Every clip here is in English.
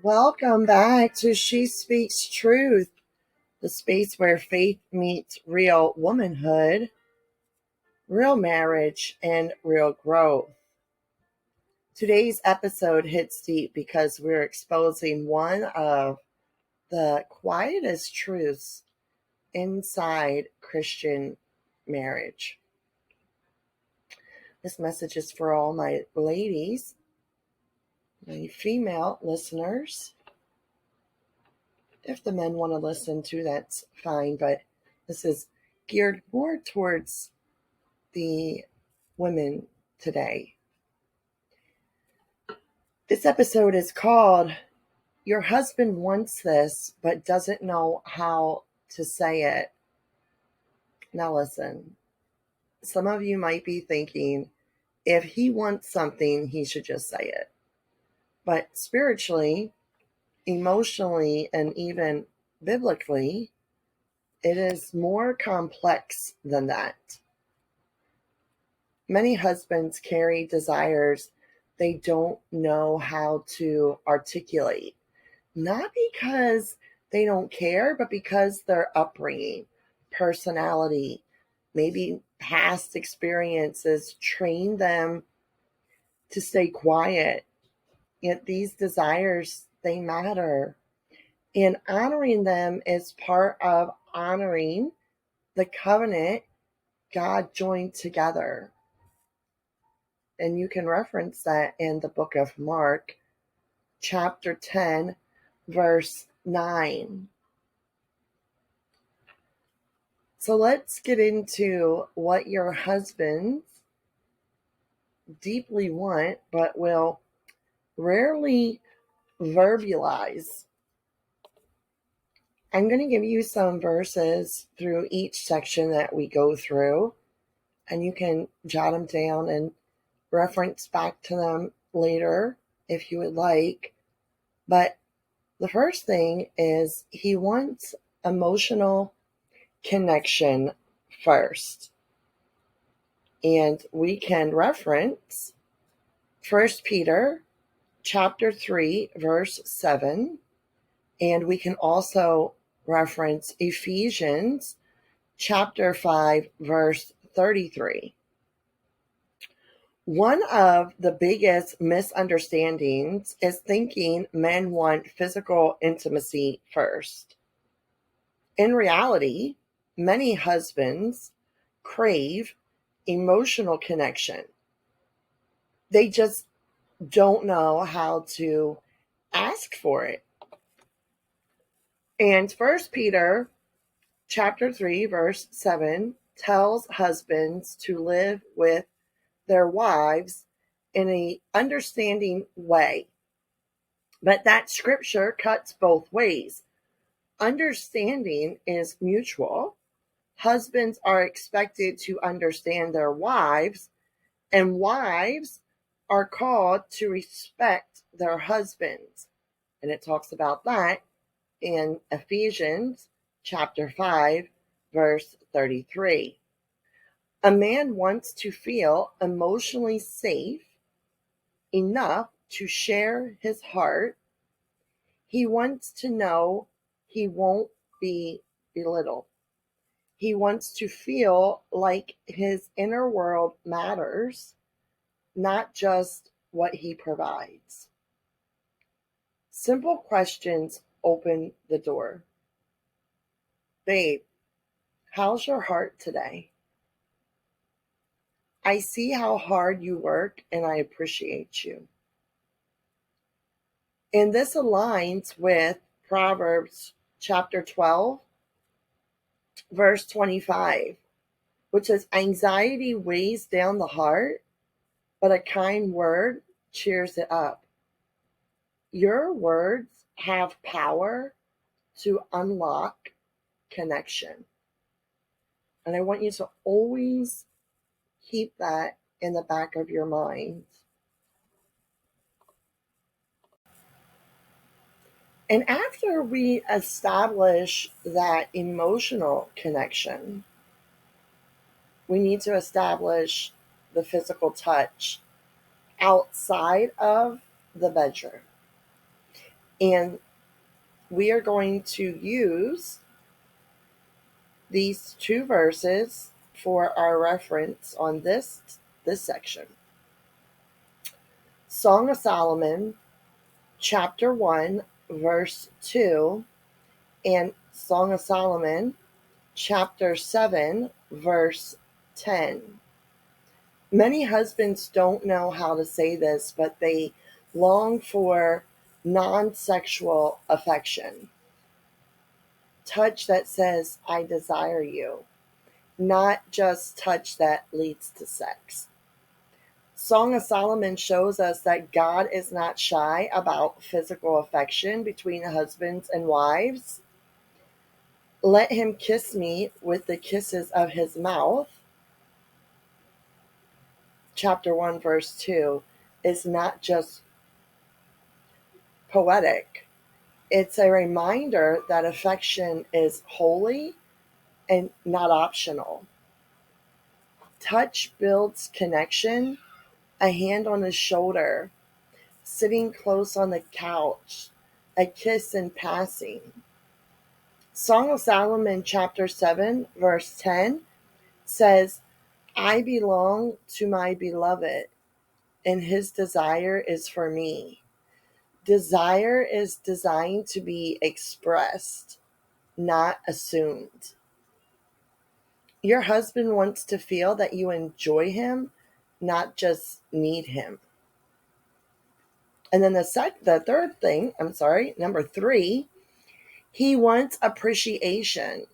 Welcome back to She Speaks Truth, the space where faith meets real womanhood, real marriage, and real growth. Today's episode hits deep because we're exposing one of the quietest truths inside Christian marriage. This message is for all my ladies, my female listeners. If the men want to listen too, that's fine, but this is geared more towards the women today. This episode is called Your Husband Wants This but Doesn't Know How to Say It. Now listen, some of you might be thinking, if he wants something, he should just say it. But spiritually, emotionally, and even biblically, it is more complex than that. Many husbands carry desires they don't know how to articulate, not because they don't care, but because their upbringing, personality, maybe past experiences train them to stay quiet. Yet these desires, they matter. And honoring them is part of honoring the covenant God joined together. And you can reference that in the book of Mark, chapter 10, verse 9. So let's get into what your husbands deeply want, but will rarely verbalize. I'm going to give you some verses through each section that we go through, and you can jot them down and reference back to them later if you would like. But the first thing is he wants emotional connection first. And we can reference 1 Peter chapter 3, verse 7. And we can also reference Ephesians chapter 5, verse 33. One of the biggest misunderstandings is thinking men want physical intimacy first. In reality, many husbands crave emotional connection. They just don't know how to ask for it. And 1 Peter chapter 3, verse 7 tells husbands to live with their wives in an understanding way. But that scripture cuts both ways. Understanding is mutual. Husbands are expected to understand their wives, and wives are called to respect their husbands. And it talks about that in Ephesians chapter 5, verse 33. A man wants to feel emotionally safe enough to share his heart. He wants to know he won't be belittled. He wants to feel like his inner world matters, not just what he provides. Simple questions open the door. Babe, how's your heart today? I see how hard you work and I appreciate you. And this aligns with Proverbs chapter 12, verse 25, which says, anxiety weighs down the heart, but a kind word cheers it up. Your words have power to unlock connection. And I want you to always keep that in the back of your mind. And after we establish that emotional connection, we need to establish the physical touch outside of the bedroom. And we are going to use these two verses for our reference on this section. Song of Solomon, chapter 1, verse 2, and Song of Solomon, chapter 7, verse 10. Many husbands don't know how to say this, but they long for non-sexual affection. Touch that says, I desire you, not just touch that leads to sex. Song of Solomon shows us that God is not shy about physical affection between husbands and wives. Let him kiss me with the kisses of his mouth. Chapter 1, verse 2 is not just poetic. It's a reminder that affection is holy and not optional. Touch builds connection. A hand on the shoulder, sitting close on the couch, a kiss in passing. Song of Solomon, chapter 7, verse 10 says, I belong to my beloved, and his desire is for me. Desire is designed to be expressed, not assumed. Your husband wants to feel that you enjoy him, not just need him. And then the third thing, number 3, he wants appreciation,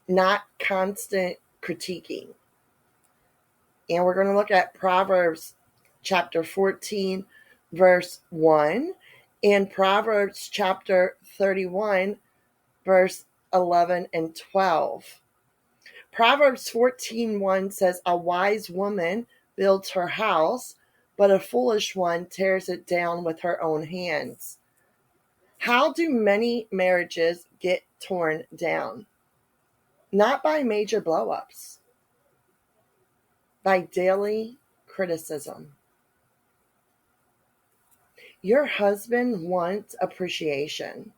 not constant critiquing. And we're going to look at Proverbs chapter 14, verse 1, and Proverbs chapter 31, verse 11 and 12. Proverbs 14:1 says, a wise woman builds her house, but a foolish one tears it down with her own hands. How do many marriages get torn down? Not by major blow-ups, by daily criticism. Your husband wants appreciation,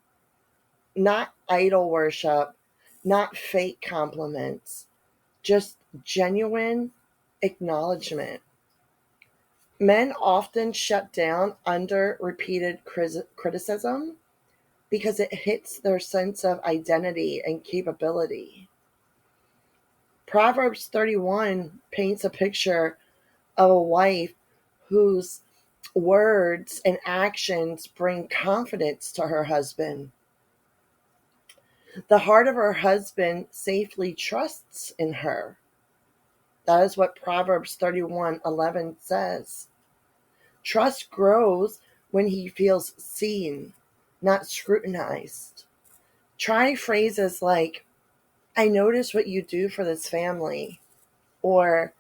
not idol worship, not fake compliments, just genuine acknowledgement. Men often shut down under repeated criticism because it hits their sense of identity and capability. Proverbs 31 paints a picture of a wife whose words and actions bring confidence to her husband. The heart of her husband safely trusts in her. That is what Proverbs 31:11 says. Trust grows when he feels seen, not scrutinized. Try phrases like, I notice what you do for this family, or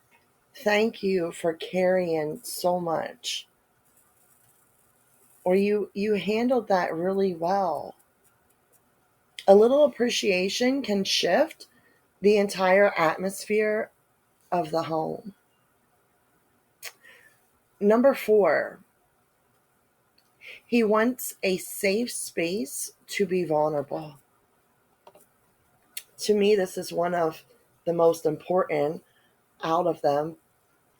thank you for carrying so much, or you handled that really well. A little appreciation can shift the entire atmosphere of the home. Number 4, he wants a safe space to be vulnerable. To me, this is one of the most important out of them.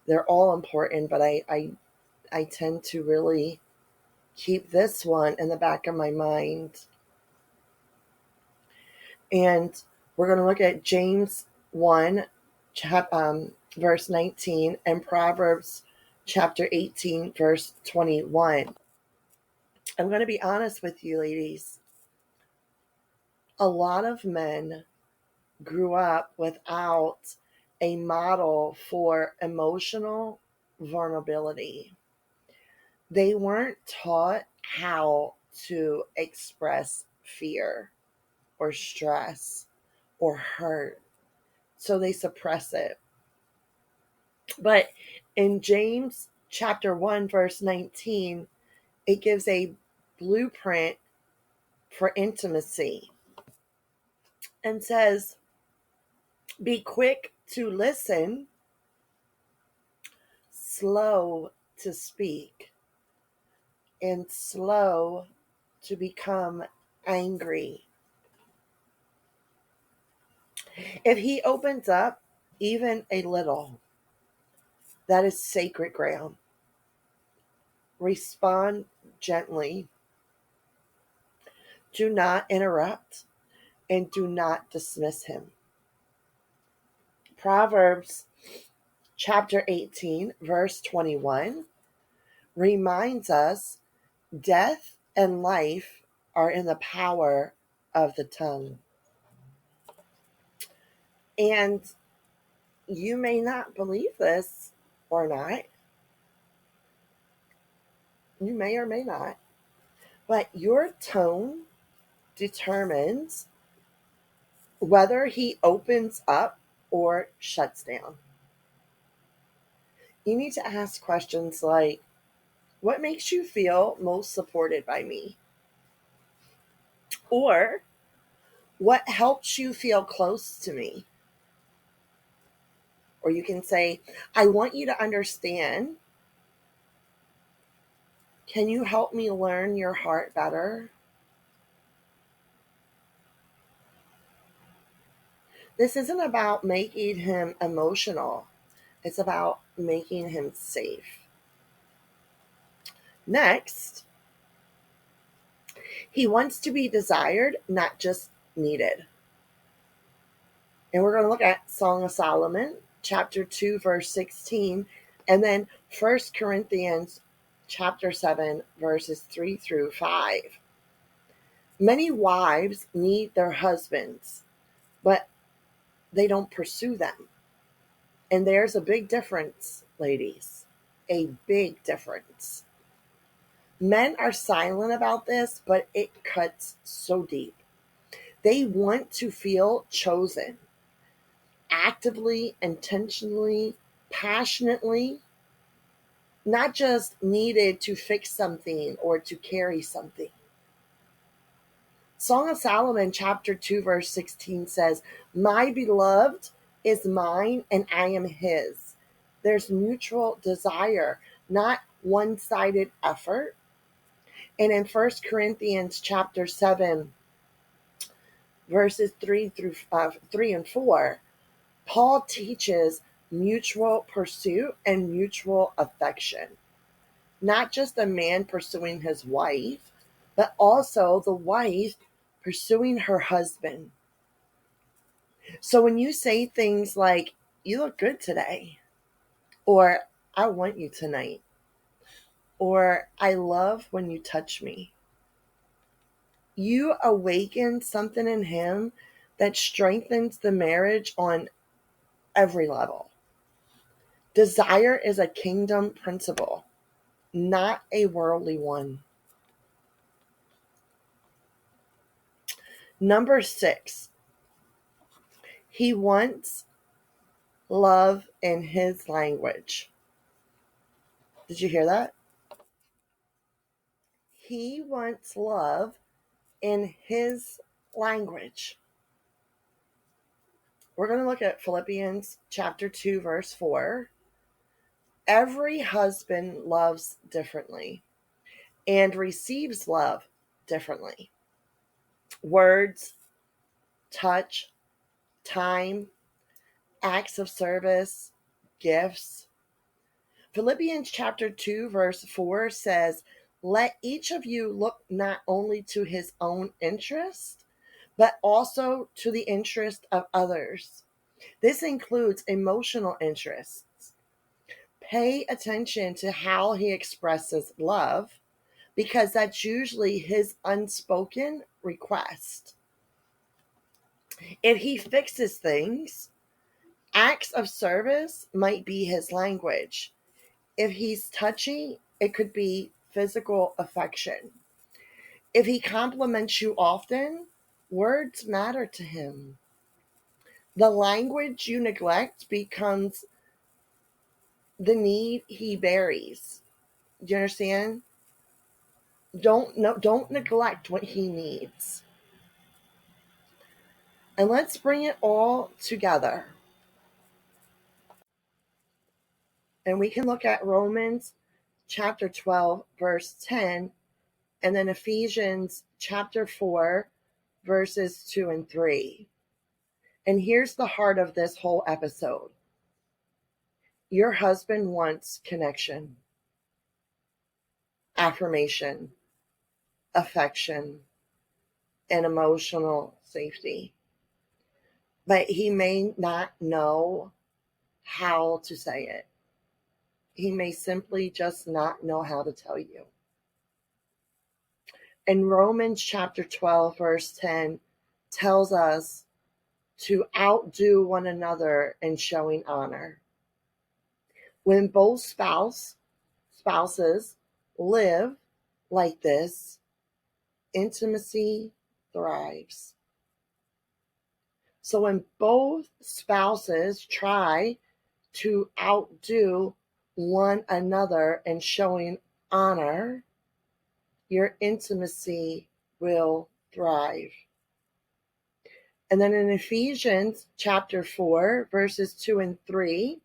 They're all important, but I tend to really keep this one in the back of my mind. And we're going to look at James 1, verse 19, and Proverbs chapter 18, verse 21. I'm going to be honest with you, ladies. A lot of men grew up without a model for emotional vulnerability. They weren't taught how to express fear or stress or hurt, so they suppress it. But in James chapter 1, verse 19, it gives a blueprint for intimacy and says, be quick to listen, slow to speak, and slow to become angry. If he opens up even a little, that is sacred ground. Respond gently. Do not interrupt and do not dismiss him. Proverbs chapter 18, verse 21 reminds us death and life are in the power of the tongue. And you may not believe this or not. You may or may not. But your tone determines whether he opens up or shuts down. You need to ask questions like, what makes you feel most supported by me? Or, what helps you feel close to me? Or you can say, I want you to understand. Can you help me learn your heart better? This isn't about making him emotional. It's about making him safe. Next, he wants to be desired, not just needed. And we're going to look at Song of Solomon, chapter 2, verse 16, and then 1 Corinthians chapter 7, verses 3 through 5. Many wives need their husbands, but they don't pursue them. And there's a big difference, ladies. A big difference. Men are silent about this, but it cuts so deep. They want to feel chosen, actively, intentionally, passionately, not just needed to fix something or to carry something. Song of Solomon, chapter 2, verse 16 says, my beloved is mine and I am his. There's mutual desire, not one-sided effort. And in 1 Corinthians chapter 7, verses 3 and 4, Paul teaches mutual pursuit and mutual affection. Not just a man pursuing his wife, but also the wife pursuing her husband. So when you say things like, you look good today, or I want you tonight, or I love when you touch me, you awaken something in him that strengthens the marriage on every level. Desire is a kingdom principle, not a worldly one. Number 6, he wants love in his language. Did you hear that? He wants love in his language. We're going to look at Philippians chapter 2, verse 4. Every husband loves differently and receives love differently. Words, touch, time, acts of service, gifts. Philippians chapter 2, verse 4 says, let each of you look not only to his own interest, but also to the interest of others. This includes emotional interests. Pay attention to how he expresses love, because that's usually his unspoken request. If he fixes things, acts of service might be his language. If he's touchy, it could be physical affection. If he compliments you often, words matter to him. The language you neglect becomes the need he buries. Do you understand? Don't neglect what he needs. And let's bring it all together. And we can look at Romans chapter 12, verse 10 And then Ephesians chapter 4, verses 2 and 3. And here's the heart of this whole episode. Your husband wants connection, affirmation, affection, and emotional safety. But he may not know how to say it. He may simply just not know how to tell you. In Romans chapter 12, verse 10, tells us to outdo one another in showing honor. When both spouses live like this, intimacy thrives. So when both spouses try to outdo one another in showing honor, your intimacy will thrive. And then in Ephesians chapter 4, verses 2 and 3,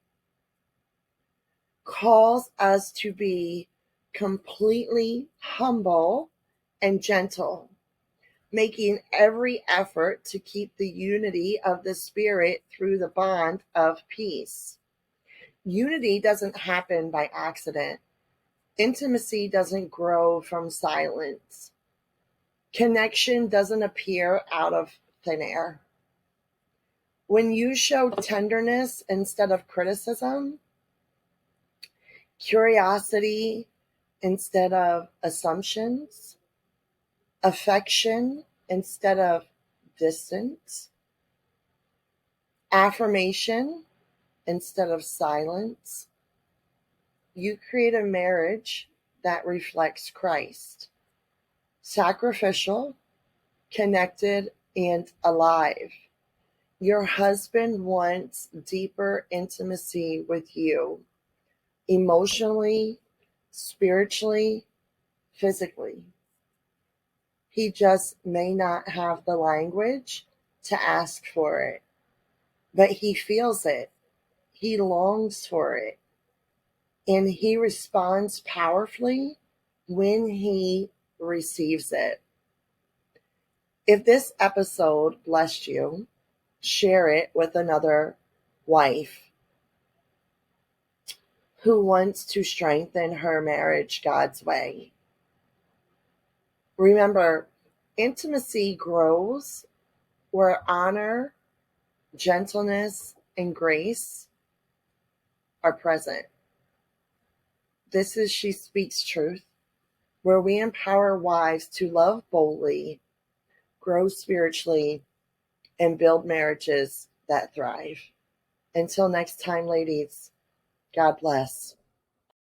calls us to be completely humble and gentle, making every effort to keep the unity of the Spirit through the bond of peace. Unity doesn't happen by accident. Intimacy doesn't grow from silence. Connection doesn't appear out of thin air. When you show tenderness instead of criticism, curiosity instead of assumptions, affection instead of distance, affirmation instead of silence, you create a marriage that reflects Christ. Sacrificial, connected, and alive. Your husband wants deeper intimacy with you, emotionally, spiritually, physically. He just may not have the language to ask for it, but he feels it. He longs for it. And he responds powerfully when he receives it. If this episode blessed you, share it with another wife who wants to strengthen her marriage God's way. Remember, intimacy grows where honor, gentleness, and grace are present. This is She Speaks Truth, where we empower wives to love boldly, grow spiritually, and build marriages that thrive. Until next time, ladies, God bless.